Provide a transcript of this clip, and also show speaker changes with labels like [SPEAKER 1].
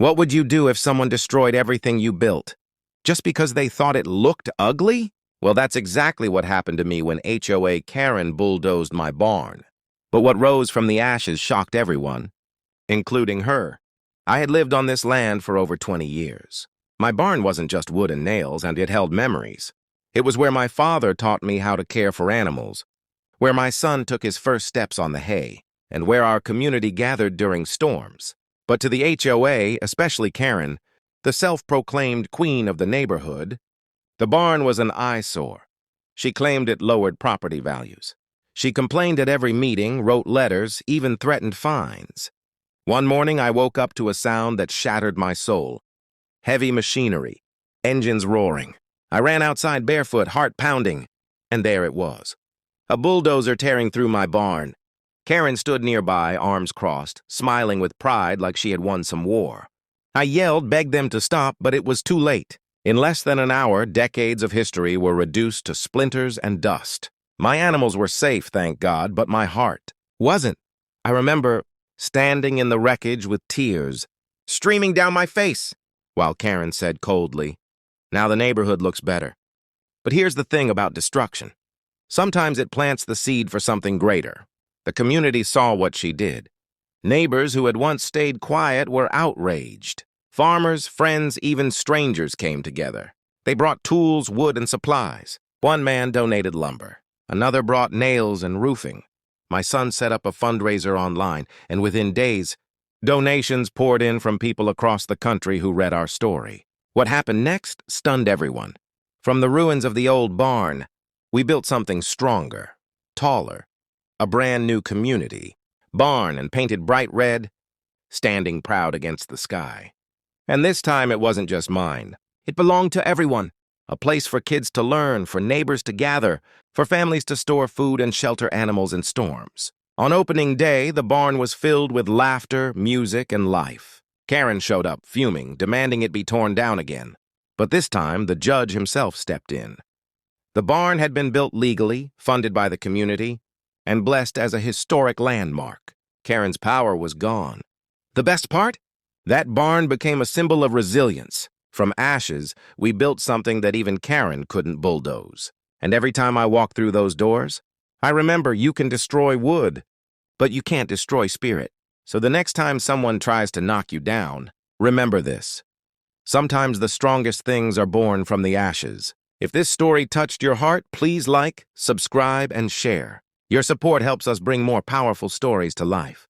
[SPEAKER 1] What would you do if someone destroyed everything you built? Just because they thought it looked ugly? Well, that's exactly what happened to me when HOA Karen bulldozed my barn. But what rose from the ashes shocked everyone, including her. I had lived on this land for over 20 years. My barn wasn't just wood and nails, and it held memories. It was where my father taught me how to care for animals, where my son took his first steps on the hay, and where our community gathered during storms. But to the HOA, especially Karen, the self-proclaimed queen of the neighborhood, the barn was an eyesore. She claimed it lowered property values. She complained at every meeting, wrote letters, even threatened fines. One morning, I woke up to a sound that shattered my soul. Heavy machinery, engines roaring. I ran outside barefoot, heart pounding, and there it was. A bulldozer tearing through my barn. Karen stood nearby, arms crossed, smiling with pride like she had won some war. I yelled, begged them to stop, but it was too late. In less than an hour, decades of history were reduced to splinters and dust. My animals were safe, thank God, but my heart wasn't. I remember standing in the wreckage with tears streaming down my face, while Karen said coldly, "Now the neighborhood looks better." But here's the thing about destruction. Sometimes it plants the seed for something greater. The community saw what she did. Neighbors who had once stayed quiet were outraged. Farmers, friends, even strangers came together. They brought tools, wood, and supplies. One man donated lumber. Another brought nails and roofing. My son set up a fundraiser online, and within days, donations poured in from people across the country who read our story. What happened next stunned everyone. From the ruins of the old barn, we built something stronger, taller, a brand new community. Barn and painted bright red, standing proud against the sky. And this time it wasn't just mine. It belonged to everyone. A place for kids to learn, for neighbors to gather, for families to store food and shelter animals in storms. On opening day, the barn was filled with laughter, music, and life. Karen showed up, fuming, demanding it be torn down again. But this time, the judge himself stepped in. The barn had been built legally, funded by the community, and blessed as a historic landmark. Karen's power was gone. The best part? That barn became a symbol of resilience. From ashes, we built something that even Karen couldn't bulldoze. And every time I walk through those doors, I remember you can destroy wood, but you can't destroy spirit. So the next time someone tries to knock you down, remember this. Sometimes the strongest things are born from the ashes. If this story touched your heart, please like, subscribe, and share. Your support helps us bring more powerful stories to life.